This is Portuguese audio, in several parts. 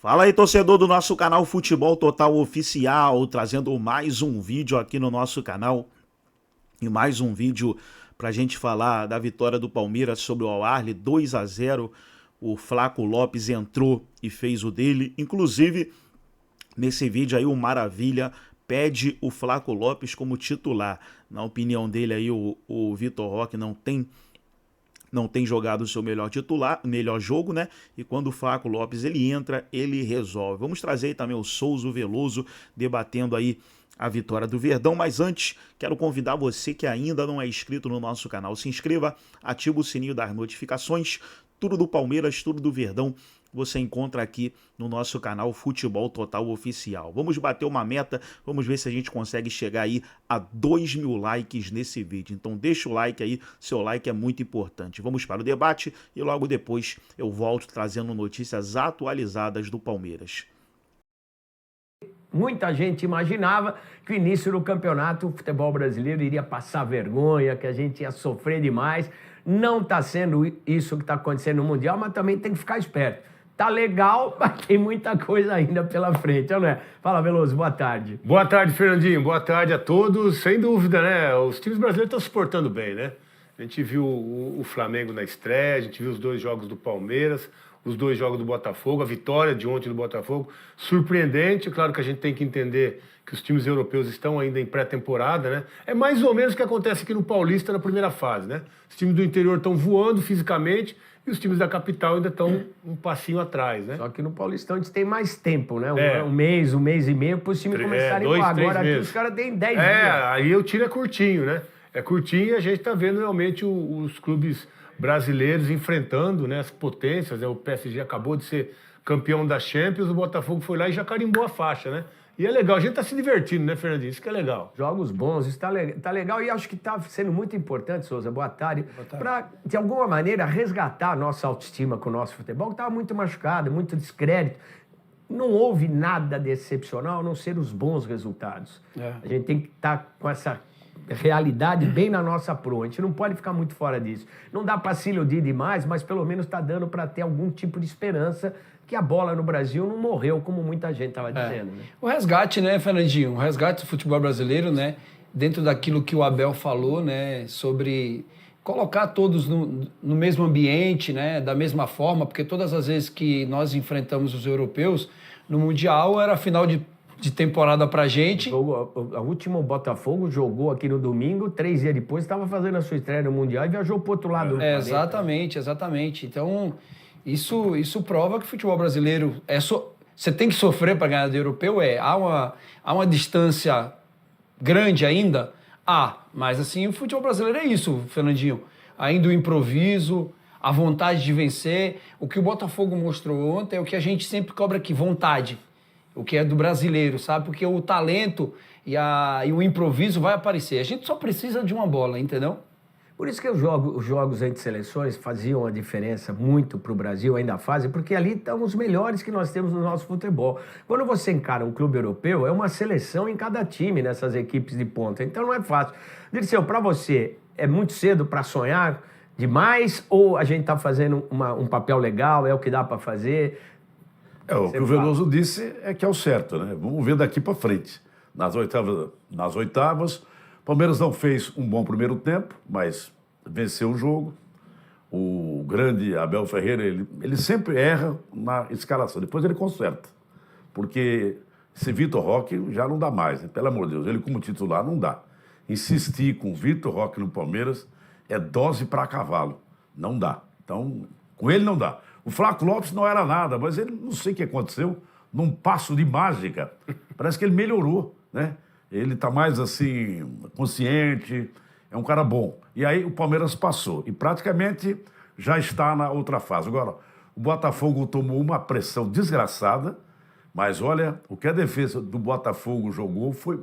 Fala aí, torcedor do nosso canal Futebol Total Oficial, trazendo mais um vídeo aqui no nosso canal e mais um vídeo pra gente falar da vitória do Palmeiras sobre o Al-Ahly, 2-0. O Flaco Lopes entrou e fez o dele. Inclusive, nesse vídeo aí, o Maravilha pede o Flaco Lopes como titular. Na opinião dele aí, o Vitor Roque não tem jogado o seu melhor jogo, né? E quando o Flaco Lopes ele entra, ele resolve. Vamos trazer aí também o Souza, o Veloso, debatendo aí a vitória do Verdão. Mas antes, quero convidar você que ainda não é inscrito no nosso canal, se inscreva, ativa o sininho das notificações. Tudo do Palmeiras, tudo do Verdão, você encontra aqui no nosso canal Futebol Total Oficial. Vamos bater uma meta, vamos ver se a gente consegue chegar aí a 2.000 likes nesse vídeo. Então deixa o like aí, seu like é muito importante. Vamos para o debate e logo depois eu volto trazendo notícias atualizadas do Palmeiras. Muita gente imaginava que o início do campeonato, o futebol brasileiro iria passar vergonha, que a gente ia sofrer demais. Não está sendo isso que está acontecendo no Mundial, mas também tem que ficar esperto. Tá legal, mas tem muita coisa ainda pela frente, não é? Fala, Veloso, boa tarde. Boa tarde, Fernandinho. Boa tarde a todos. Sem dúvida, né? Os times brasileiros estão se portando bem, né? A gente viu o Flamengo na estreia, a gente viu os dois jogos do Palmeiras, os dois jogos do Botafogo, a vitória de ontem do Botafogo. Surpreendente, claro que a gente tem que entender que os times europeus estão ainda em pré-temporada, né? É mais ou menos o que acontece aqui no Paulista na primeira fase, né? Os times do interior estão voando fisicamente e os times da capital ainda estão um passinho atrás, né? Só que no Paulistão a gente tem mais tempo, né? Um mês e meio, para os times começarem a voar. Agora aqui os caras têm 10 dias. Aí o tiro é curtinho, né? É curtinho e a gente está vendo realmente os clubes brasileiros enfrentando, né, as potências. Né? O PSG acabou de ser campeão da Champions, o Botafogo foi lá e já carimbou a faixa, né? E é legal, a gente tá se divertindo, né, Fernandinho? Isso que é legal. Jogos bons, isso tá legal e acho que tá sendo muito importante, Souza, boa tarde, para, de alguma maneira, resgatar a nossa autoestima com o nosso futebol, que estava muito machucado, muito descrédito. Não houve nada de excepcional, a não ser os bons resultados. A gente tem que estar com essa realidade bem na nossa proa. A gente não pode ficar muito fora disso. Não dá para se iludir demais, mas pelo menos está dando para ter algum tipo de esperança que a bola no Brasil não morreu, como muita gente estava dizendo. Né? O resgate, né, Fernandinho? O resgate do futebol brasileiro, né? Dentro daquilo que o Abel falou, né? Sobre colocar todos no mesmo ambiente, né? Da mesma forma, porque todas as vezes que nós enfrentamos os europeus, no Mundial era final de temporada pra gente. O último Botafogo jogou aqui no domingo, 3 dias depois estava fazendo a sua estreia no Mundial e viajou pro outro lado do planeta. Exatamente. Então, isso prova que o futebol brasileiro você tem que sofrer para ganhar do europeu, há uma distância grande ainda, mas assim, o futebol brasileiro é isso, Fernandinho. Ainda o improviso, a vontade de vencer, o que o Botafogo mostrou ontem é o que a gente sempre cobra aqui, vontade. O que é do brasileiro, sabe? Porque o talento e o improviso vai aparecer. A gente só precisa de uma bola, entendeu? Por isso que os jogos entre seleções faziam a diferença muito para o Brasil, ainda fazem, porque ali estão os melhores que nós temos no nosso futebol. Quando você encara um clube europeu, é uma seleção em cada time nessas equipes de ponta. Então não é fácil. Dirceu, para você, é muito cedo para sonhar demais ou a gente está fazendo um papel legal, é o que dá para fazer? O que o Veloso disse é que é o certo, né? Vamos ver daqui para frente. Nas oitavas, o Palmeiras não fez um bom primeiro tempo, mas venceu o jogo. O grande Abel Ferreira, ele sempre erra na escalação, depois ele conserta. Porque esse Vitor Roque já não dá mais, né? Pelo amor de Deus, ele como titular não dá. Insistir com o Vitor Roque no Palmeiras é dose para cavalo, não dá. Então, com ele não dá. O Flaco Lopes não era nada, mas ele, não sei o que aconteceu, num passo de mágica, parece que ele melhorou, né? Ele tá mais, assim, consciente, é um cara bom. E aí o Palmeiras passou, e praticamente já está na outra fase. Agora, o Botafogo tomou uma pressão desgraçada, mas olha, o que a defesa do Botafogo jogou foi,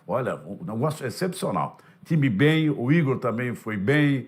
olha, um negócio excepcional. Time bem, o Igor também foi bem,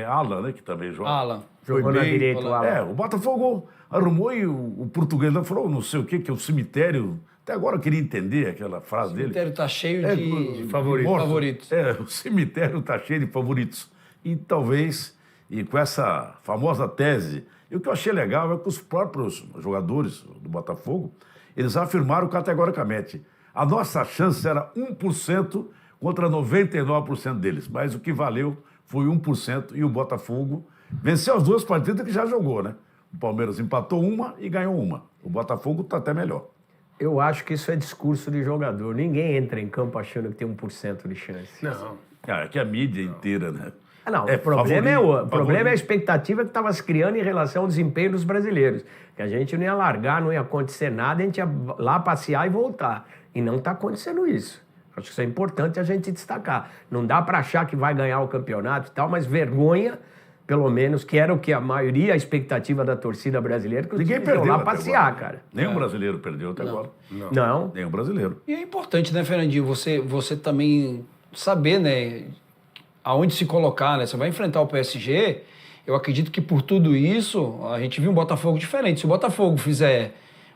Alan, né, que também joga. Alan. Jogou na direita o Alan. O Botafogo arrumou e o português lá falou não sei o que é o cemitério. Até agora eu queria entender aquela frase dele. O cemitério está cheio de favoritos. O cemitério está cheio de favoritos. E talvez, e com essa famosa tese E o que eu achei legal é que os próprios jogadores do Botafogo, eles afirmaram categoricamente, a nossa chance era 1% contra 99% deles, mas o que valeu foi 1% e o Botafogo venceu as 2 partidas que já jogou, né? O Palmeiras empatou uma e ganhou uma. O Botafogo está até melhor. Eu acho que isso é discurso de jogador. Ninguém entra em campo achando que tem 1% de chance. Não. É que a mídia inteira, né? Não, É o problema favorito, o problema é a expectativa que estava se criando em relação ao desempenho dos brasileiros. Que a gente não ia largar, não ia acontecer nada, a gente ia lá passear e voltar. E não está acontecendo isso. Acho que isso é importante a gente destacar. Não dá para achar que vai ganhar o campeonato e tal, mas vergonha, pelo menos, que era o que a maioria, a expectativa da torcida brasileira, que Ninguém iam perdeu lá até passear, agora. cara. Nenhum brasileiro perdeu até agora. Não. Nenhum brasileiro. E é importante, né, Fernandinho, você também saber, né, aonde se colocar, né? Você vai enfrentar o PSG, eu acredito que por tudo isso, a gente viu um Botafogo diferente. Se o Botafogo fizer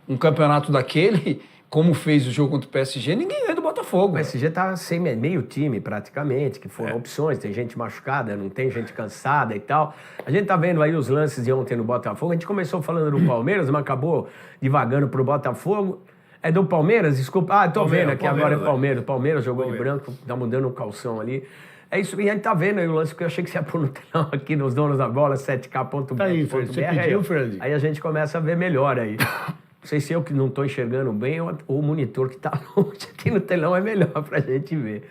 um campeonato daquele, como fez o jogo contra o PSG, ninguém é do Botafogo. O PSG tá sem meio time, praticamente, que foram opções. Tem gente machucada, não tem gente cansada e tal. A gente tá vendo aí os lances de ontem no Botafogo. A gente começou falando do Palmeiras, mas acabou divagando pro Botafogo. É do Palmeiras? Desculpa. Ah, tô vendo aqui agora é Palmeiras. O Palmeiras jogou de branco, tá mudando o calção ali. É isso, e a gente tá vendo aí o lance que eu achei que você ia pôr no telão aqui nos donos da bola, 7k.br. Tá aí, Fernando. Você pediu, Fernando? Aí a gente começa a ver melhor aí. Não sei se eu que não estou enxergando bem ou o monitor que está longe aqui no telão é melhor para a gente ver.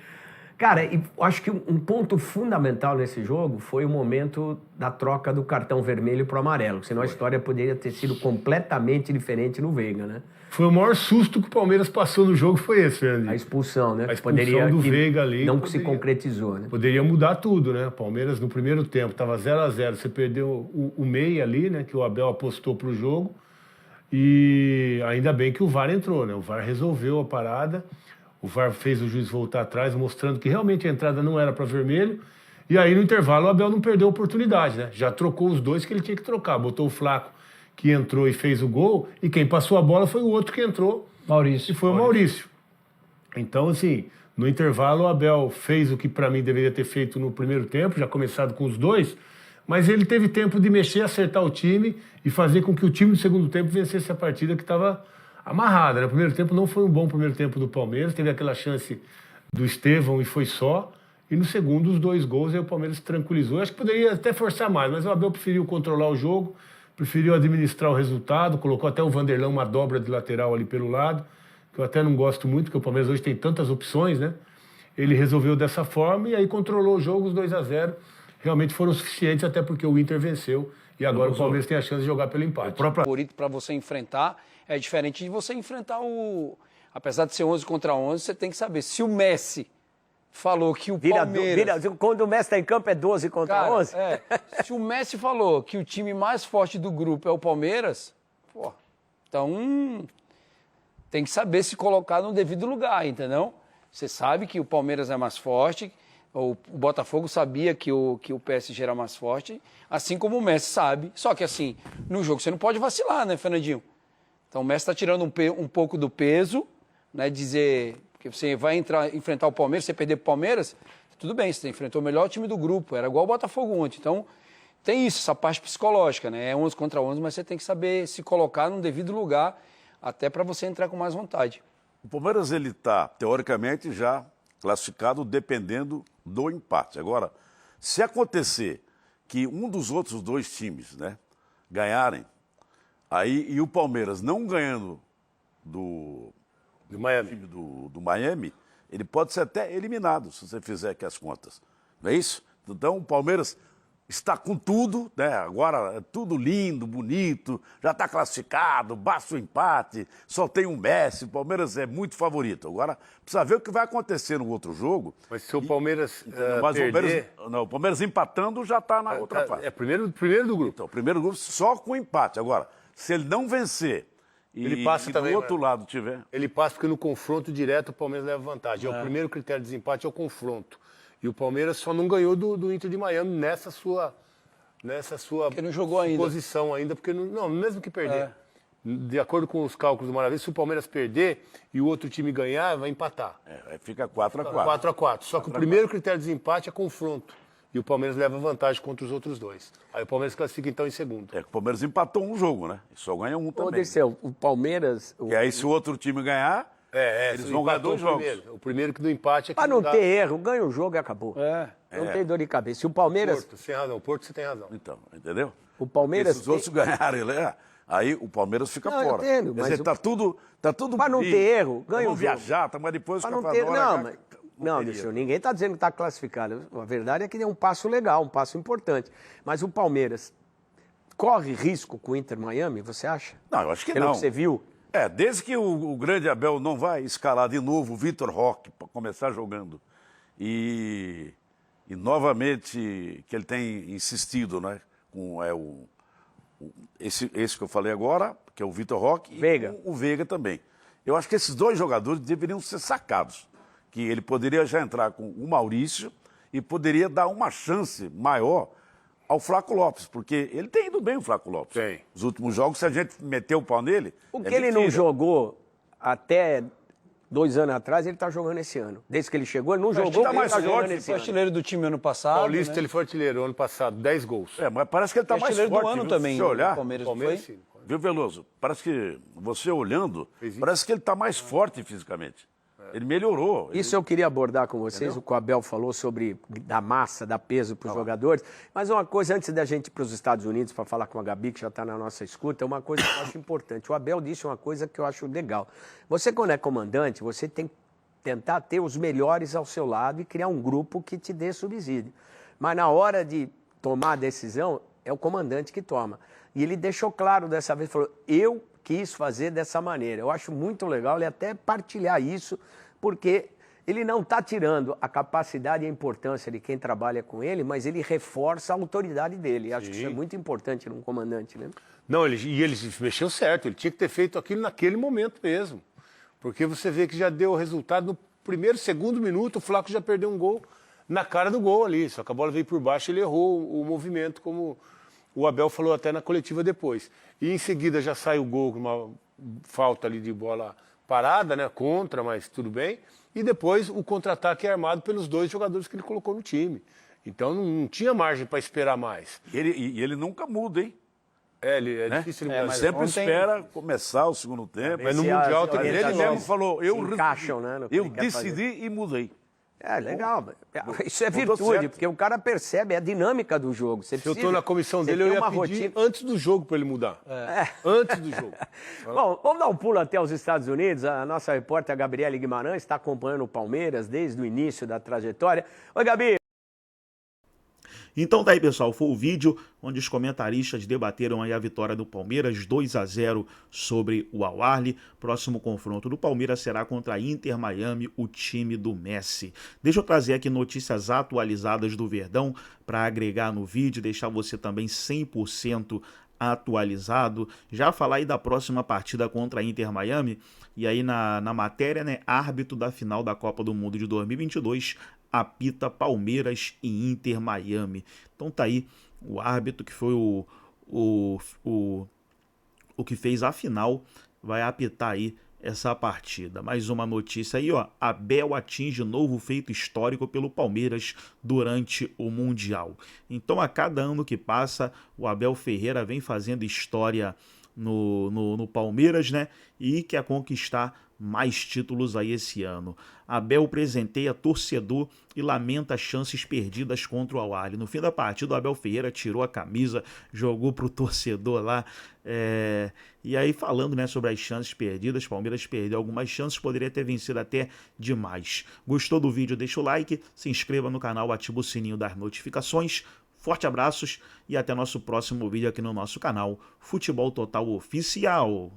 Cara, e acho que um ponto fundamental nesse jogo foi o momento da troca do cartão vermelho para o amarelo, senão a história poderia ter sido completamente diferente no Veiga, né? Foi o maior susto que o Palmeiras passou no jogo, foi esse, Fernando. A expulsão, né? A expulsão do Veiga ali. Não se concretizou, né? Poderia mudar tudo, né? O Palmeiras no primeiro tempo estava 0-0, você perdeu o meia ali, né? Que o Abel apostou pro jogo. E ainda bem que o VAR entrou, né? O VAR resolveu a parada, o VAR fez o juiz voltar atrás, mostrando que realmente a entrada não era para vermelho. E aí, no intervalo, o Abel não perdeu a oportunidade, né? Já trocou os dois que ele tinha que trocar. Botou o Flaco, que entrou e fez o gol, e quem passou a bola foi o outro que entrou. Maurício. E foi o Maurício. Então, assim, no intervalo, o Abel fez o que para mim deveria ter feito no primeiro tempo, já começado com os dois, mas ele teve tempo de mexer, acertar o time e fazer com que o time do segundo tempo vencesse a partida que estava amarrada, né? O primeiro tempo não foi um bom primeiro tempo do Palmeiras, teve aquela chance do Estevão e foi só. E no segundo, os 2 gols, aí o Palmeiras se tranquilizou. Eu acho que poderia até forçar mais, mas o Abel preferiu controlar o jogo, preferiu administrar o resultado, colocou até o Vanderlan uma dobra de lateral ali pelo lado, que eu até não gosto muito, porque o Palmeiras hoje tem tantas opções, né? Ele resolveu dessa forma e aí controlou o jogo, os 2-0. Realmente foram suficientes, até porque o Inter venceu e agora o Palmeiras tem a chance de jogar pelo empate. O próprio favorito para você enfrentar é diferente de você enfrentar o... Apesar de ser 11 contra 11, você tem que saber. Se o Messi falou que o Palmeiras... Quando o Messi está em campo é 12 contra 11? Se o Messi falou que o time mais forte do grupo é o Palmeiras, pô, então tem que saber se colocar no devido lugar, entendeu? Você sabe que o Palmeiras é mais forte, o Botafogo sabia que o PSG era mais forte, assim como o Messi sabe. Só que assim, no jogo você não pode vacilar, né, Fernandinho? Então o Messi está tirando um pouco do peso, né, dizer que você vai enfrentar o Palmeiras, você perder para o Palmeiras, tudo bem, você enfrentou o melhor time do grupo, era igual o Botafogo ontem. Então tem isso, essa parte psicológica, né? É 11 contra 11, mas você tem que saber se colocar no devido lugar, até para você entrar com mais vontade. O Palmeiras, ele está, teoricamente, já classificado dependendo do empate. Agora, se acontecer que um dos outros 2 times, né, ganharem, aí, e o Palmeiras não ganhando do Miami. time do Miami, ele pode ser até eliminado, se você fizer aqui as contas. Não é isso? Então, o Palmeiras está com tudo, né? Agora é tudo lindo, bonito, já está classificado, basta o empate, só tem um Messi, o Palmeiras é muito favorito. Agora, precisa ver o que vai acontecer no outro jogo. Mas se o Palmeiras Mas perder... o Palmeiras empatando já está na outra fase. É primeiro do grupo. Então, o primeiro grupo só com empate. Agora, se ele não vencer Ele passa e também, do outro né? lado tiver... Ele passa porque no confronto direto o Palmeiras leva vantagem. É o primeiro critério de desempate, é o confronto. E o Palmeiras só não ganhou do Inter de Miami nessa sua Porque não jogou ainda. posição ainda, porque não, mesmo que perder. De acordo com os cálculos do Maravilha, se o Palmeiras perder e o outro time ganhar, vai empatar. Aí fica 4-4. 4-4. Só que o primeiro critério de desempate é confronto. e o Palmeiras leva vantagem contra os outros dois. Aí o Palmeiras classifica então em segundo. É que o Palmeiras empatou um jogo, né? E só ganha um Ô, também. Dirceu, o Palmeiras... E aí, se o outro time ganhar, eles vão ganhar 2 jogos. O primeiro que do empate é que Para não dá. ter erro, ganha o jogo e acabou. Não tem dor de cabeça. Se o Palmeiras... Porto, sem razão. Porto, você tem razão. Então, entendeu? O Palmeiras... Se os outros ganharem, né? Aí o Palmeiras fica Não, eu fora. entendo, Quer mas dizer, o- tá tudo Para não bem. ter erro, ganha o Vamos jogo. viajar, tá, mas depois Para fica não ter... fazendo Não, hora, mas... cara, Não, teria. Dirceu, ninguém está dizendo que está classificado. A verdade é que é um passo legal, um passo importante. Mas o Palmeiras corre risco com o Inter Miami, você acha? Não, eu acho que Pelo não. que você viu? Desde que o grande Abel não vai escalar de novo o Vitor Roque para começar jogando e novamente que ele tem insistido, né, com esse que eu falei agora, que é o Vitor Roque Veiga. e o Veiga também. Eu acho que esses 2 jogadores deveriam ser sacados, que ele poderia já entrar com o Maurício e poderia dar uma chance maior ao Flaco Lopes, porque ele tem ido bem o Flaco Lopes. Tem. Os últimos jogos, se a gente meter o pau nele... O é que ele não mentira. jogou até 2 anos atrás, ele está jogando esse ano. Desde que ele chegou, ele não jogou, tá ele mais está forte, jogando esse Foi ano. artilheiro do time ano passado. Paulista, né? ele foi artilheiro ano passado, 10 gols. Mas parece que ele está mais Artilheiro forte. do ano viu? também, Se você olhar, o Palmeiras, Palmeiras, foi? sim. viu, Veloso? Parece que você olhando, parece que ele está mais forte fisicamente. Ele melhorou. Isso eu queria abordar com vocês, o que o Abel falou sobre da massa, dar peso para os jogadores. Mas uma coisa, antes da gente ir para os Estados Unidos, para falar com a Gabi, que já está na nossa escuta, uma coisa que eu acho importante. O Abel disse uma coisa que eu acho legal. Você, quando é comandante, você tem que tentar ter os melhores ao seu lado e criar um grupo que te dê subsídio. Mas na hora de tomar a decisão, é o comandante que toma. E ele deixou claro dessa vez, falou, eu quis fazer dessa maneira. Eu acho muito legal ele até partilhar isso, porque ele não está tirando a capacidade e a importância de quem trabalha com ele, mas ele reforça a autoridade dele. Acho que isso é muito importante num comandante, né? Não, ele mexeu certo, ele tinha que ter feito aquilo naquele momento mesmo. Porque você vê que já deu o resultado no primeiro, segundo minuto, o Flaco já perdeu um gol na cara do gol ali. Só que a bola veio por baixo e ele errou o movimento, como o Abel falou até na coletiva depois. E em seguida já sai o gol com uma falta ali de bola parada, né? Contra, mas tudo bem. E depois o contra-ataque é armado pelos 2 jogadores que ele colocou no time. Então não tinha margem para esperar mais. E ele nunca muda, hein? É difícil ele Ele mudar. sempre ontem- espera começar o segundo tempo. Mas no Se Mundial as tem que Ele orientações mesmo falou, se encaixam, né, no que eu ele quer decidi e mudei. É, legal. Isso é Mudou virtude, certo. porque o cara percebe a dinâmica do jogo. Você Se eu precisa, estou na comissão você dele, eu tem ia uma pedir rotina. antes do jogo para ele mudar. Antes do jogo. Bom, vamos dar um pulo até os Estados Unidos. A nossa repórter, a Gabriele Guimarães, está acompanhando o Palmeiras desde o início da trajetória. Oi, Gabi. Então tá aí, pessoal, foi o vídeo onde os comentaristas debateram aí a vitória do Palmeiras 2-0 sobre o Al Ahly. Próximo confronto do Palmeiras será contra a Inter Miami, o time do Messi. Deixa eu trazer aqui notícias atualizadas do Verdão para agregar no vídeo, deixar você também 100% atualizado. Já falar aí da próxima partida contra a Inter Miami, e aí na matéria, né, árbitro da final da Copa do Mundo de 2022, apita Palmeiras e Inter Miami. Então tá aí o árbitro que foi o que fez a final, vai apitar aí essa partida. Mais uma notícia aí, ó. Abel atinge novo feito histórico pelo Palmeiras durante o Mundial. Então, a cada ano que passa, o Abel Ferreira vem fazendo história no Palmeiras, né? E quer conquistar mais títulos aí esse ano. Abel presenteia torcedor e lamenta chances perdidas contra o Al Ahly. No fim da partida, o Abel Ferreira tirou a camisa, jogou pro torcedor lá. E aí, falando, né, sobre as chances perdidas, o Palmeiras perdeu algumas chances, poderia ter vencido até demais. Gostou do vídeo? Deixa o like, se inscreva no canal, ativa o sininho das notificações. Forte abraços e até nosso próximo vídeo aqui no nosso canal Futebol Total Oficial.